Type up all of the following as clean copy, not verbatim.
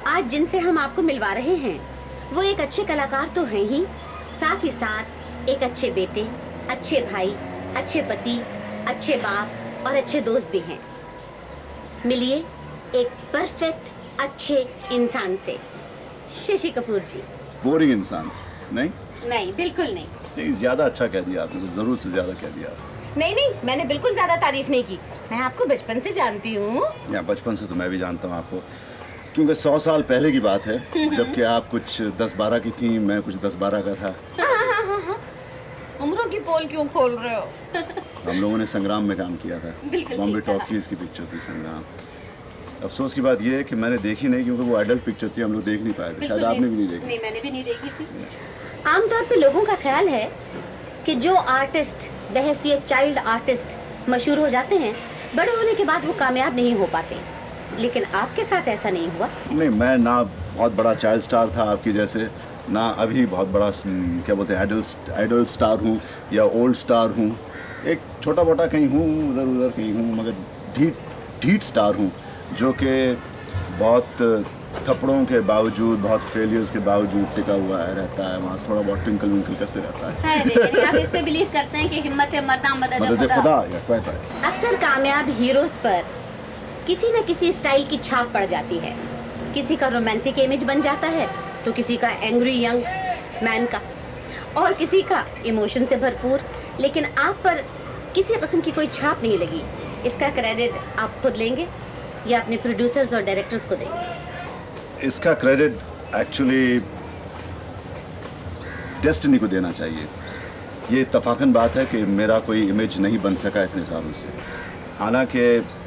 आज जिनसे हम आपको मिलवा रहे हैं वो एक अच्छे कलाकार तो हैं ही, साथ ही साथ एक अच्छे बेटे, अच्छे भाई, अच्छे पति, अच्छे बाप और अच्छे दोस्त भी हैं। मिलिए एक परफेक्ट अच्छे इंसान से, शशि कपूर जी। बोरिंग इंसान नहीं? नहीं, बिल्कुल नहीं। नहीं, ज्यादा अच्छा कह दिया आपने, कुछ जरूर से ज्यादा कह दिया। नहीं नहीं, मैंने बिल्कुल ज्यादा तारीफ नहीं की। मैं आपको बचपन से जानती हूँ। या बचपन से तो मैं भी जानता हूँ आपको, क्योंकि 100 साल पहले की बात है, जबकि आप कुछ 10-12 की थी, मैं कुछ 10-12 का था। हाँ। उम्रों की पोल क्यों खोल रहे हो? हम लोगों ने संग्राम में काम किया था। बॉम्बे टॉकीज की पिक्चर थी संग्राम। अफसोस की बात यह है कि मैंने देखी नहीं, क्योंकि वो एडल्ट पिक्चर थी, हम लोग देख नहीं पाए थे। शायद आपने भी नहीं देखी। नहीं, मैंने भी नहीं देखी थी। आमतौर पे लोगों का ख्याल है कि जो आर्टिस्ट बहैसियत चाइल्ड आर्टिस्ट मशहूर हो जाते हैं, बड़े होने के बाद वो कामयाब नहीं हो पाते, लेकिन आपके साथ ऐसा नहीं हुआ। नहीं, मैं ना बहुत बड़ा चाइल्ड स्टार था आपकी जैसे, ना अभी बहुत बड़ा क्या बोलते हैं एडल्ट स्टार हूँ या ओल्ड स्टार हूँ। एक छोटा मोटा कहीं हूँ, उधर उधर कहीं हूँ, मगर ढीठ स्टार हूँ, जो कि बहुत थप्पड़ों के बावजूद, बहुत फेलियर्स के बावजूद टिका हुआ है, रहता है वहाँ, थोड़ा बहुत ट्विंकल विंकल करते रहता है। यानी आप इस पे बिलीव करते हैं कि हिम्मत है मर्दा मदद खुदा। अक्सर कामयाब हीरोज पर किसी न किसी स्टाइल की छाप पड़ जाती है। किसी का रोमांटिक इमेज बन जाता है, तो किसी का एंग्री यंग मैन का, और किसी का इमोशन से भरपूर। लेकिन आप पर किसी किस्म की कोई छाप नहीं लगी। इसका क्रेडिट आप खुद लेंगे या अपने प्रोड्यूसर्स और डायरेक्टर्स को देंगे? इसका क्रेडिट एक्चुअली डेस्टिनी को देना चाहिए। ये इत्तफाकन बात है कि मेरा कोई इमेज नहीं बन सका इतने सालों से। हालांकि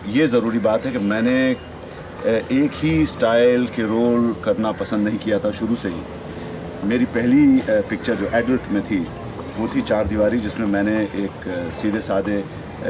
ये ज़रूरी बात है कि मैंने एक ही स्टाइल के रोल करना पसंद नहीं किया था शुरू से ही। मेरी पहली पिक्चर जो एडल्ट में थी वो थी चार दीवारी, जिसमें मैंने एक सीधे साधे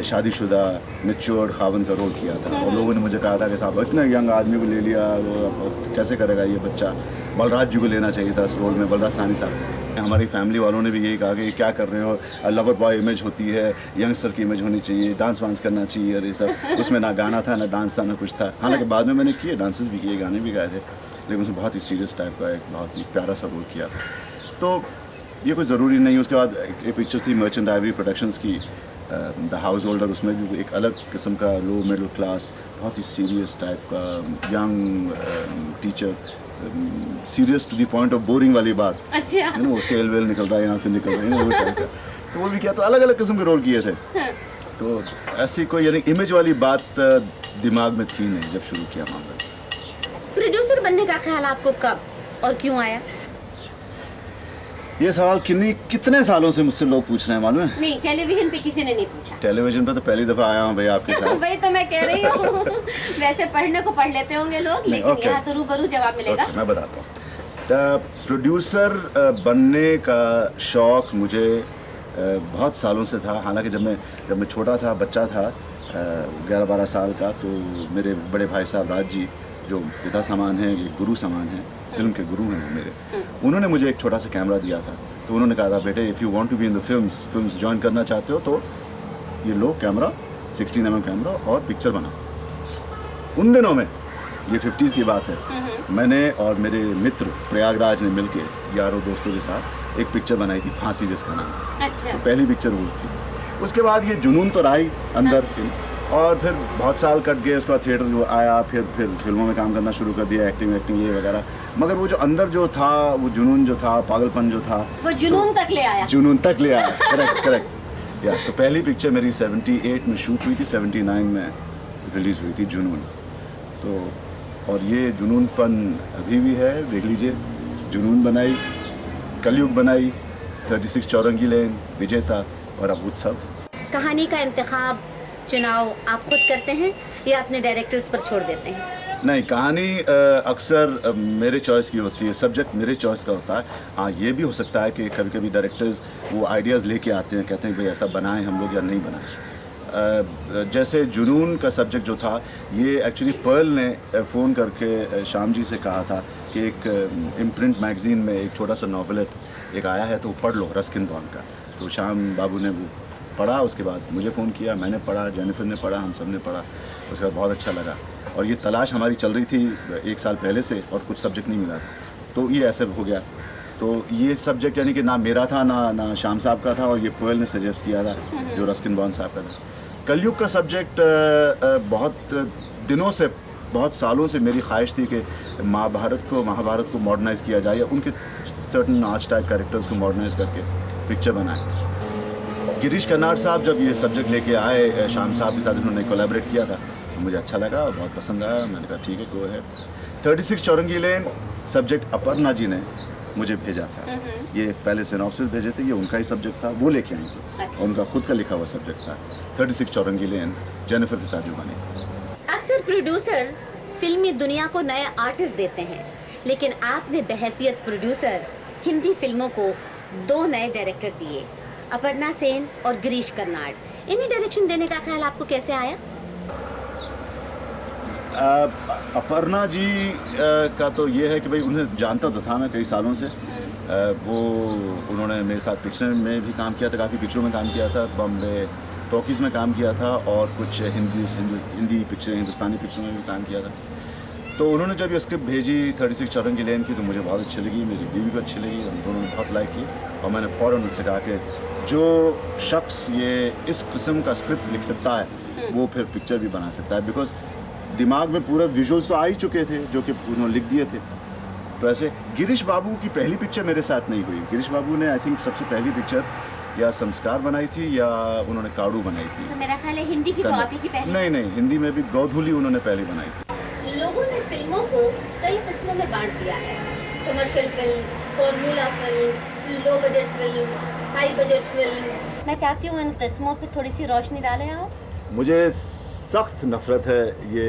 शादीशुदा मैच्योर खावन का रोल किया था। और लोगों ने मुझे कहा था कि साहब इतने यंग आदमी को ले लिया, वो कैसे करेगा ये बच्चा। बलराज जी को लेना चाहिए था इस रोल में, बलराज सानी साहब। हमारी फैमिली वालों ने भी यही कहा कि क्या कर रहे हो, लवर बॉय इमेज होती है, यंगस्टर की इमेज होनी चाहिए, डांस वांस करना चाहिए और ये सब। उसमें ना गाना था, ना डांस था, ना कुछ था। हालांकि बाद में मैंने किए, डांसेस भी किए, गाने भी गाए थे, लेकिन उसमें बहुत ही सीरियस टाइप का एक बहुत ही प्यारा सा रोल किया था। तो ये कोई ज़रूरी नहीं। उसके बाद एक पिक्चर थी मर्चेंट आइवरी प्रोडक्शंस की, द हाउस होल्डर। उसमें भी एक अलग किस्म का लो मिडिल क्लास, बहुत ही सीरियस टाइप का young teacher, serious to the point of boring वाली बात। अच्छा। वो तेल वेल निकल रहा है, यहाँ से निकल रहा है, वो टाइप का। तो वो भी किया। तो अलग अलग किस्म के रोल किए थे। तो ऐसी कोई यानी इमेज वाली बात दिमाग में थी नहीं जब शुरू किया मामला। प्रोड्यूसर बनने का ख्याल आपको कब और क्यों आया? ये सवाल कितने सालों से मुझसे लोग पूछ रहे हैं मालूम है? नहीं, टेलीविजन पे किसी ने नहीं पूछा। टेलीविजन पे तो पहली दफा आया हूँ भाई आपके साथ। वही तो मैं कह रही हूँ। वैसे पढ़ने को पढ़ लेते होंगे लोग, लेकिन यहाँ तो रूबरू जवाब मिलेगा। मैं बताता हूँ। प्रोड्यूसर बनने का शौक मुझे बहुत सालों से था। हालांकि जब मैं छोटा था, बच्चा था, 11-12 साल का, तो मेरे बड़े भाई साहब राज जी, जो पिता समान हैं, ये गुरु समान हैं, फिल्म के गुरु हैं वो मेरे, उन्होंने मुझे एक छोटा सा कैमरा दिया था। तो उन्होंने कहा था, बेटे if you want to be in the films join करना चाहते हो तो ये लो कैमरा, 16mm कैमरा, और पिक्चर बनाओ। उन दिनों में, ये 50s की बात है, मैंने और मेरे मित्र प्रयागराज ने मिलकर यारों दोस्तों के साथ एक पिक्चर बनाई थी, फांसी जिसका नाम। अच्छा। तो पहली पिक्चर वो थी। उसके बाद ये जुनून तो रहा ही अंदर, और फिर बहुत साल कट गए। उसके बाद थिएटर जो आया, फिर फिल्मों में काम करना शुरू कर दिया, एक्टिंग ये वगैरह। मगर वो जो अंदर जो था, वो जुनून जो था, पागलपन जो था, वो जुनून तक ले आया। जुनून तक ले आया। करेक्ट। या तो पहली पिक्चर मेरी 78 में शूट हुई थी, 79 में रिलीज़ हुई थी, जुनून। तो और ये जुनूनपन अभी भी है, देख लीजिए। जुनून बनाई, कलयुग बनाई, 36 चौरंगी लेन, विजेता, और अब उत्सव। कहानी का इंतखाब, चुनाव आप खुद करते हैं या अपने डायरेक्टर्स पर छोड़ देते हैं? नहीं, कहानी अक्सर मेरे चॉइस की होती है, सब्जेक्ट मेरे चॉइस का होता है। हाँ, ये भी हो सकता है कि कभी कभी डायरेक्टर्स वो आइडियाज़ लेके आते हैं, कहते हैं भाई ऐसा बनाएं हम लोग या नहीं बनाएं। जैसे जुनून का सब्जेक्ट जो था, ये एक्चुअली पर्ल ने फ़ोन करके श्याम जी से कहा था कि एक इम्प्रिंट मैगज़ीन में एक छोटा सा नॉवलेट एक आया है, तो पढ़ लो, रस्किन बॉन्ड का। तो श्याम बाबू ने वो पढ़ा, उसके बाद मुझे फ़ोन किया, मैंने पढ़ा, जेनिफर ने पढ़ा, हम सब ने पढ़ा, उसके बाद बहुत अच्छा लगा। और ये तलाश हमारी चल रही थी 1 साल पहले से और कुछ सब्जेक्ट नहीं मिला था, तो ये ऐसे हो गया। तो ये सब्जेक्ट यानी कि ना मेरा था ना शाम साहब का था, और ये पोयल ने सजेस्ट किया था जो रस्किन बॉन्ड साहब का था। कलयुग का सब्जेक्ट बहुत दिनों से, बहुत सालों से मेरी ख्वाहिश थी कि महाभारत को मॉडर्नाइज़ किया जाए, या उनके सर्टन आर्च टाइप कैरेक्टर्स को मॉडर्नाइज़ करके पिक्चर बनाए। गिरीश कर्नाड साहब जब ये सब्जेक्ट लेके आए, शाम साहब के साथ उन्होंने कोलैबोरेट किया था, तो मुझे अच्छा लगा और बहुत पसंद आया। मैंने कहा ठीक है, गो है। 36 चौरंगी लेन सब्जेक्ट अपर्णा जी ने मुझे भेजा था। ये पहले सिनॉप्सिस भेजे थे, ये उनका ही सब्जेक्ट था, वो लेके आई थी। अच्छा। उनका खुद का लिखा हुआ सब्जेक्ट था 36 चौरंगी लेन, जेनिफर के साथ जो बनी। अक्सर प्रोड्यूसर्स फिल्मी दुनिया को नए आर्टिस्ट देते हैं, लेकिन आपने बहैसियत प्रोड्यूसर हिंदी फिल्मों को 2 नए डायरेक्टर दिए, अपर्णा सेन और गिरीश कर्नाड। इन्हें डायरेक्शन देने का ख्याल आपको कैसे आया? अपर्णा जी का तो ये है कि भाई उन्हें जानता तो था मैं कई सालों से। वो उन्होंने मेरे साथ पिक्चर में भी काम किया था, काफ़ी पिक्चरों में काम किया था, बॉम्बे टॉकीज़ में काम किया था, और कुछ हिंदी पिक्चर, हिंदुस्तानी पिक्चरों में भी काम किया था। तो उन्होंने जब ये स्क्रिप्ट भेजी 36 चौरंगी लेन की, तो मुझे बहुत अच्छी लगी, मेरी बीवी को अच्छी लगी, हम दोनों ने बहुत लाइक की। और मैंने फ़ौरन उनसे कहा कि जो शख्स ये इस किस्म का स्क्रिप्ट लिख सकता है वो फिर पिक्चर भी बना सकता है, बिकॉज दिमाग में पूरा विजुअल्स तो आ ही चुके थे जो कि उन्होंने लिख दिए थे। तो ऐसे गिरीश बाबू की पहली पिक्चर मेरे साथ नहीं हुई। गिरीश बाबू ने आई थिंक सबसे पहली पिक्चर या संस्कार बनाई थी या उन्होंने काड़ू बनाई थी। तो मेरा ख्याल है हिंदी की तो आप ही की पहली। नहीं, हिंदी में भी गौधूली उन्होंने पहली बनाई थी। लोगों ने फिल्मों को कई किस्मों में बांट दिया है, commercial film, formula film, low budget film, high budget film. मैं चाहती हूँ इन किस्मों पे थोड़ी सी रोशनी डालें आप। मुझे सख्त नफ़रत है ये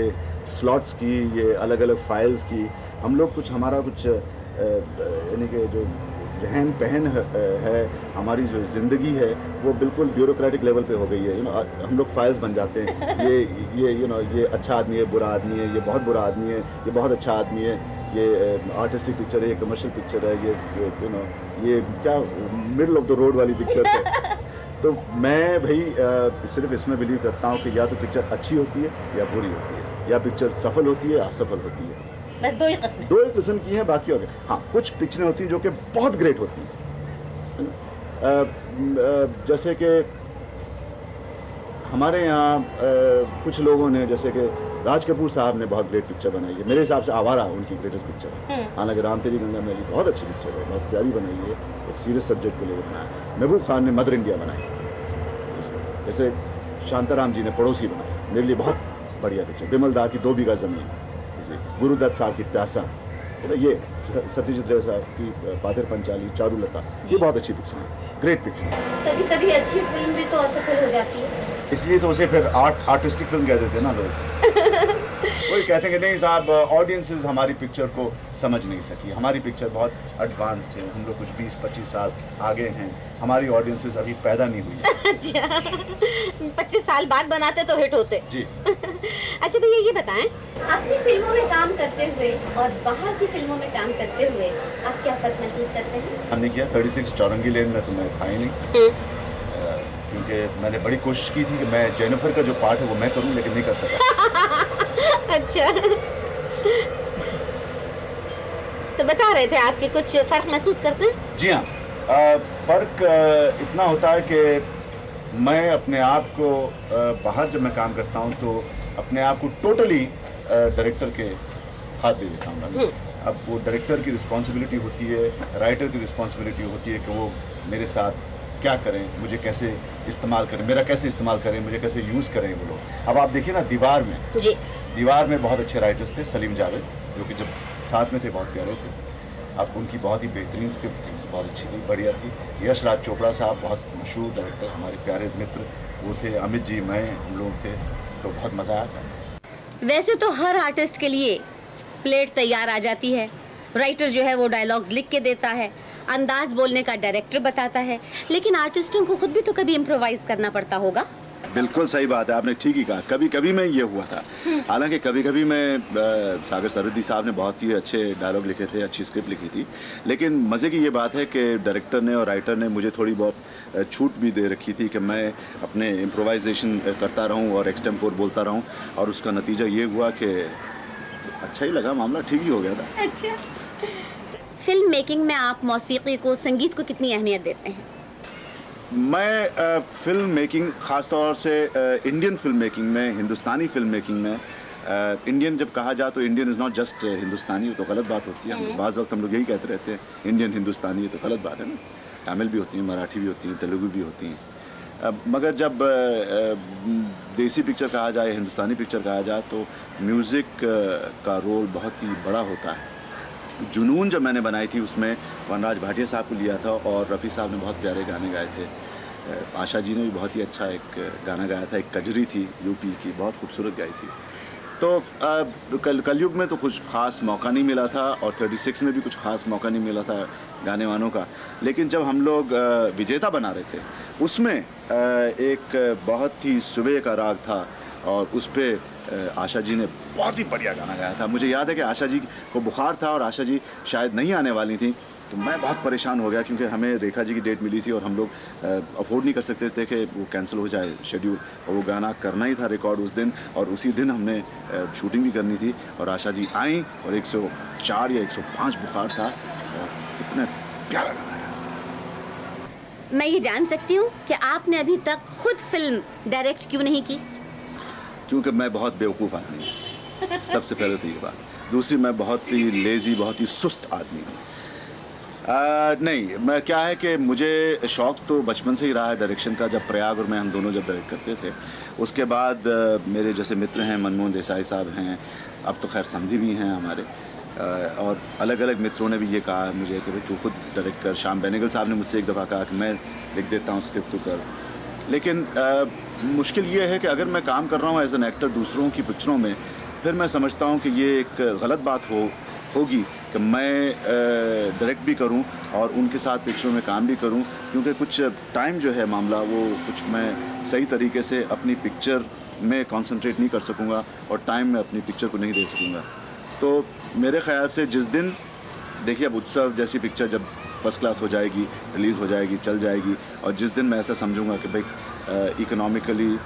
स्लॉट्स की, ये अलग अलग फाइल्स की। हम लोग कुछ, हमारा कुछ यानी कि जो रहन पहन है, हमारी जो ज़िंदगी है वो बिल्कुल ब्यूरोक्रेटिक लेवल पे हो गई है। हम लोग फाइल्स बन जाते हैं। ये अच्छा आदमी है, बुरा आदमी है, ये बहुत बुरा आदमी है, ये बहुत अच्छा आदमी है, ये आर्टिस्टिक पिक्चर है, ये कमर्शियल पिक्चर है, ये क्या मिडल ऑफ द रोड वाली पिक्चर है। तो मैं भाई सिर्फ इसमें बिलीव करता हूँ कि या तो पिक्चर अच्छी होती है या बुरी होती है, या पिक्चर सफल होती है या असफल होती है। बस 2 ही किस्में। 2 ही किस्म की हैं, बाकी हो गए। हाँ, कुछ पिक्चरें होती हैं जो कि बहुत ग्रेट होती हैं, जैसे कि हमारे यहाँ कुछ लोगों ने, जैसे कि राज कपूर साहब ने बहुत ग्रेट पिक्चर बनाई है। मेरे हिसाब से आवारा उनकी ग्रेटेस्ट पिक्चर है। हालांकि राम तेरी गंगा मैली बहुत अच्छी पिक्चर है, बहुत प्यारी बनाई है, एक सीरियस सब्जेक्ट को लेकर बनाया। महबूब खान ने मदर इंडिया बनाई, जैसे शांताराम जी ने पड़ोसी बनाई, मेरे लिए बहुत बढ़िया पिक्चर। बिमल दा की 2 बीघा ज़मीन, गुरुदत्त साहब की प्यासा, ये सत्यजीत रे साहब की पादर पंचाली, चारुलता, ये बहुत अच्छी पिक्चर है, ग्रेट पिक्चर। कभी कभी अच्छी फिल्म भी तो असफल हो जाती है, इसलिए तो उसे फिर आर्टिस्टिक फिल्म कह देते हैं ना लोग। वही कहते हैं कि नहीं साहब, ऑडियंसेस हमारी पिक्चर को समझ नहीं सकी, हमारी पिक्चर बहुत एडवांस्ड है, हम लोग कुछ 20-25 साल आगे हैं, हमारी ऑडियंसेस अभी पैदा नहीं हुई है। अच्छा, 25 साल बाद बनाते तो हिट होते जी। अच्छा भैया ये बताएं, अपनी फिल्मों में काम करते हुए और बाहर की फिल्मों में काम करते हुए आप क्या फर्क महसूस करते हैं? हमने किया 36 चौरंगी लेन में, तो मैं था ही नहीं, क्योंकि मैंने बड़ी कोशिश की थी कि मैं जेनिफर का जो पार्ट है वो मैं करूं, लेकिन नहीं कर सका। अच्छा, तो बता रहे थे आपके कुछ फर्क महसूस करते हैं? जी हाँ, फ़र्क इतना होता है कि मैं अपने आप को बाहर जब मैं काम करता हूँ तो अपने आप को टोटली डायरेक्टर के हाथ दे देता हूँ। अब वो डायरेक्टर की रिस्पॉन्सिबिलिटी होती है, राइटर की रिस्पॉन्सिबिलिटी होती है कि वो मेरे साथ क्या करें, मुझे कैसे इस्तेमाल करें, मेरा कैसे इस्तेमाल करें, मुझे कैसे यूज़ करें वो लोग। अब आप देखिए ना, दीवार में बहुत अच्छे राइटर्स थे, सलीम जावेद, जो कि जब साथ में थे बहुत प्यारे थे। अब उनकी बहुत ही बेहतरीन स्क्रिप्ट थी, बहुत अच्छी थी, बढ़िया थी। यश राज चोपड़ा साहब बहुत मशहूर डायरेक्टर, हमारे प्यारे मित्र वो थे, अमित जी, मैं, हम लोग थे, तो बहुत मज़ा आया था। वैसे तो हर आर्टिस्ट के लिए प्लेट तैयार आ जाती है, राइटर जो है वो डायलॉग्स लिख के देता है, अंदाज बोलने का डायरेक्टर बताता है, लेकिन आर्टिस्टों को खुद भी तो कभी इम्प्रोवाइज करना पड़ता होगा। बिल्कुल सही बात है, आपने ठीक ही कहा। कभी कभी में ये हुआ था। हालांकि कभी कभी मैं सागर सरहदी साहब ने बहुत ही अच्छे डायलॉग लिखे थे, अच्छी स्क्रिप्ट लिखी थी, लेकिन मज़े की ये बात है कि डायरेक्टर ने और राइटर ने मुझे थोड़ी बहुत छूट भी दे रखी थी कि मैं अपने इम्प्रोवाइजेशन करता रहूं और एक्सटेम्पोर बोलता रहूं, और उसका नतीजा ये हुआ कि अच्छा ही लगा, मामला ठीक ही हो गया था। अच्छा, फिल्म मेकिंग में आप मौसीकी को, संगीत को कितनी अहमियत देते हैं? मैं फिल्म मेकिंग, ख़ास तौर से इंडियन फिल्म मेकिंग में, हिंदुस्तानी फिल्म मेकिंग में, इंडियन जब कहा जाए तो इंडियन इज़ नॉट जस्ट हिंदुस्तानी, तो गलत बात होती है। बाज़ वक्त हम लोग यही कहते रहते हैं इंडियन हिंदुस्तानी, तो गलत बात है ना। तमिल भी होती हैं, मराठी भी होती हैं, तेलुगु भी होती हैं। मगर जब देसी पिक्चर कहा जाए, हिंदुस्तानी पिक्चर कहा जाए, तो म्यूज़िक का रोल बहुत ही बड़ा होता है। जुनून जब मैंने बनाई थी उसमें वनराज भाटिया साहब को लिया था और रफ़ी साहब ने बहुत प्यारे गाने गाए थे। आशा जी ने भी बहुत ही अच्छा एक गाना गाया था, एक कजरी थी यूपी की, बहुत खूबसूरत गाई थी। तो कलयुग में तो कुछ ख़ास मौका नहीं मिला था, और 36 में भी कुछ ख़ास मौका नहीं मिला था गाने वानों का। लेकिन जब हम लोग विजेता बना रहे थे, उसमें एक बहुत ही सुबह का राग था, और उस पर आशा जी ने बहुत ही बढ़िया गाना गाया था। मुझे याद है कि आशा जी को बुखार था और आशा जी शायद नहीं आने वाली थी, तो मैं बहुत परेशान हो गया, क्योंकि हमें रेखा जी की डेट मिली थी और हम लोग अफोर्ड नहीं कर सकते थे कि वो कैंसिल हो जाए शेड्यूल, और वो गाना करना ही था रिकॉर्ड उस दिन, और उसी दिन हमने शूटिंग भी करनी थी। और आशा जी आई और 104 या 105 बुखार था, और इतना प्यारा गाना है। मैं ये जान सकती हूँ कि आपने अभी तक खुद फिल्म डायरेक्ट क्यों नहीं की? क्योंकि मैं बहुत बेवकूफ़ आदमी हूँ, सबसे पहले तो ये बात। दूसरी, मैं बहुत ही लेज़ी, बहुत ही सुस्त आदमी हूँ। नहीं, मैं क्या है कि मुझे शौक़ तो बचपन से ही रहा है डायरेक्शन का। जब प्रयाग और मैं, हम दोनों जब डायरेक्ट करते थे, उसके बाद मेरे जैसे मित्र हैं, मनमोहन देसाई साहब हैं, अब तो खैर समधी भी हैं हमारे, और अलग अलग मित्रों ने भी ये कहा मुझे कि भाई तू खुद डायरेक्ट कर। श्याम बेनेगल साहब ने मुझसे एक दफ़ा कहा कि मैं लिख देता हूँ स्क्रिप्ट, तू कर। लेकिन मुश्किल ये है कि अगर मैं काम कर रहा हूँ एज एन एक्टर दूसरों की पिक्चरों में, फिर मैं समझता हूँ कि ये एक गलत बात होगी कि मैं डायरेक्ट भी करूं और उनके साथ पिक्चरों में काम भी करूं, क्योंकि कुछ टाइम जो है मामला, वो कुछ मैं सही तरीके से अपनी पिक्चर में कंसंट्रेट नहीं कर सकूंगा, और टाइम में अपनी पिक्चर को नहीं दे सकूंगा। तो मेरे ख़्याल से जिस दिन, देखिए अब उत्सव जैसी पिक्चर जब फर्स्ट क्लास हो जाएगी, रिलीज़ हो जाएगी, चल जाएगी, और जिस दिन मैं ऐसा समझूंगा कि भाई इकोनॉमिकली,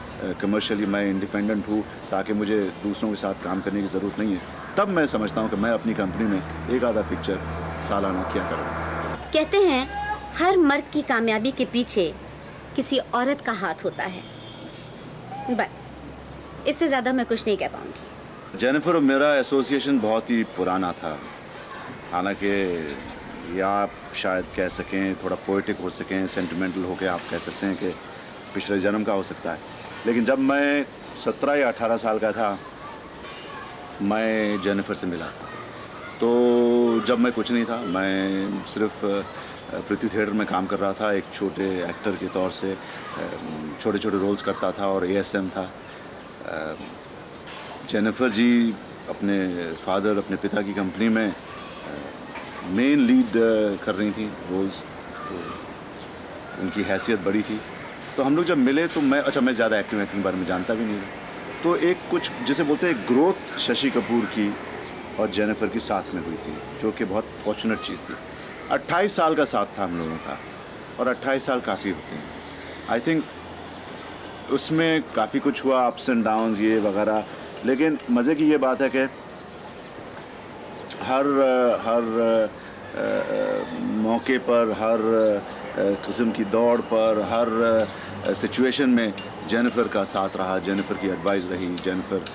कमर्शियली मैं इंडिपेंडेंट हूँ, ताकि मुझे दूसरों के साथ काम करने की ज़रूरत नहीं है, तब मैं समझता हूँ कि मैं अपनी कंपनी में एक आधा पिक्चर सालाना क्या करूँ। कहते हैं हर मर्द की कामयाबी के पीछे किसी औरत का हाथ होता है। बस इससे ज़्यादा मैं कुछ नहीं कह पाऊँगी। जेनिफर और मेरा एसोसिएशन बहुत ही पुराना था। हालांकि या आप शायद कह सकें, थोड़ा पोएटिक हो सकें, सेंटिमेंटल हो के आप कह सकते हैं कि पिछले जन्म का हो सकता है। लेकिन जब मैं 17 या 18 साल का था, मैं जेनिफर से मिला। तो जब मैं कुछ नहीं था, मैं सिर्फ पृथ्वी थिएटर में काम कर रहा था, एक छोटे एक्टर के तौर से छोटे छोटे रोल्स करता था, और ASM था। जेनिफर जी अपने फादर, अपने पिता की कंपनी में मेन लीड कर रही थी रोल्स, तो उनकी हैसियत बड़ी थी। तो हम लोग जब मिले तो मैं ज़्यादा एक्टिंग के बारे में जानता भी नहीं था, तो एक कुछ जिसे बोलते हैं ग्रोथ शशि कपूर की और जेनिफर की साथ में हुई थी, जो कि बहुत फॉर्चुनेट चीज़ थी। 28 साल का साथ था हम लोगों का, और 28 साल काफ़ी होते हैं। आई थिंक उसमें काफ़ी कुछ हुआ, अप्स एंड डाउन्स ये वगैरह, लेकिन मज़े की ये बात है कि हर मौके पर, हर किस्म की दौड़ पर, हर सिचुएशन में जेनिफर का साथ रहा, जेनिफर की एडवाइस रही, जेनिफर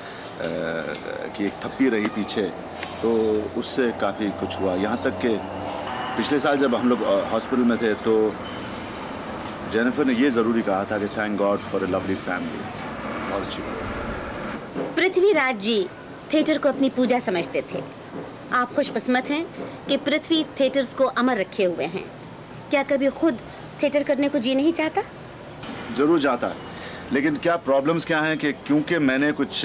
की एक थप्पी रही पीछे, तो उससे काफ़ी कुछ हुआ। यहाँ तक कि पिछले साल जब हम लोग हॉस्पिटल में थे, तो जेनिफर ने ये ज़रूरी कहा था कि thank God for a lovely family. बहुत अच्छी बात। पृथ्वीराज जी थिएटर को अपनी पूजा समझते थे। आप खुशकिस्मत हैं कि पृथ्वी थिएटर्स को अमर रखे हुए हैं। क्या कभी खुद थिएटर करने को जी नहीं चाहता? ज़रूर चाहता, लेकिन क्या प्रॉब्लम्स क्या हैं कि क्योंकि मैंने कुछ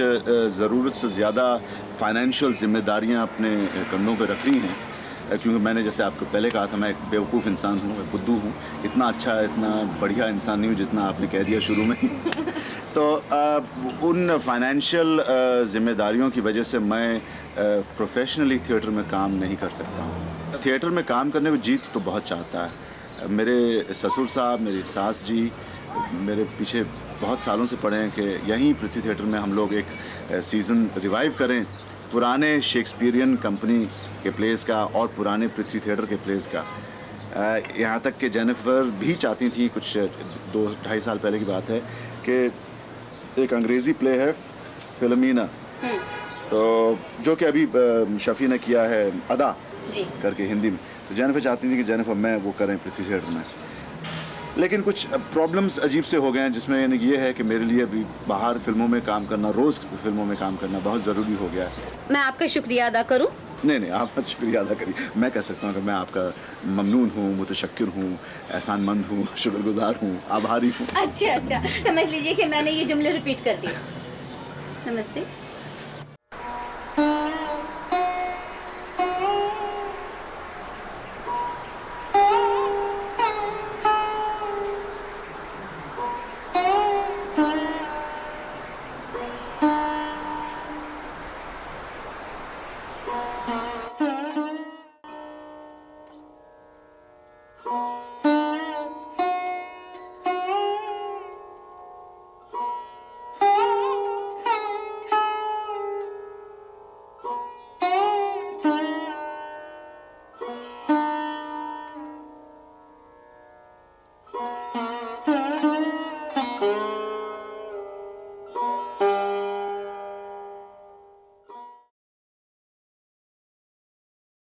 ज़रूरत से ज़्यादा फाइनेंशियल जिम्मेदारियां अपने कंधों पर रख ली हैं, क्योंकि मैंने जैसे आपको पहले कहा था मैं एक बेवकूफ़ इंसान हूँ, एक बुद्धू हूँ, इतना अच्छा इतना बढ़िया इंसान नहीं हूँ जितना आपने कह दिया शुरू में ही। तो उन फाइनेंशियल जिम्मेदारियों की वजह से मैं प्रोफेशनली थिएटर में काम नहीं कर सकता हूँ। थिएटर में काम करने को जीत तो बहुत चाहता है। मेरे ससुर साहब, मेरी सास जी मेरे पीछे बहुत सालों से पड़े हैं कि यहीं पृथ्वी थिएटर में हम लोग एक सीज़न रिवाइव करें पुराने शेक्सपियरियन कंपनी के प्लेस का और पुराने पृथ्वी थिएटर के प्लेस का। यहाँ तक कि जेनिफर भी चाहती थी, कुछ 2-2.5 साल पहले की बात है, कि एक अंग्रेज़ी प्ले है फिल्मीना, तो जो कि अभी शफ़ी ने किया है अदा करके हिंदी में, तो जेनिफर चाहती थी कि जेनिफर मैं वो करें पृथ्वी थिएटर में। लेकिन कुछ प्रॉब्लम्स अजीब से हो गए हैं, जिसमें यानी ये है कि मेरे लिए अभी बाहर फिल्मों में काम करना, रोज़ फिल्मों में काम करना बहुत ज़रूरी हो गया है। मैं आपका शुक्रिया अदा करूं? नहीं, आप मत शुक्रिया अदा करिए। मैं कह सकता हूँ कि मैं आपका ममनून हूँ, मुतशक्किर हूँ, एहसानमंद हूँ, शुक्रगुजार हूँ, आभारी हूँ। अच्छा, समझ लीजिए कि मैंने ये जुमले रिपीट कर दिए। नमस्ते।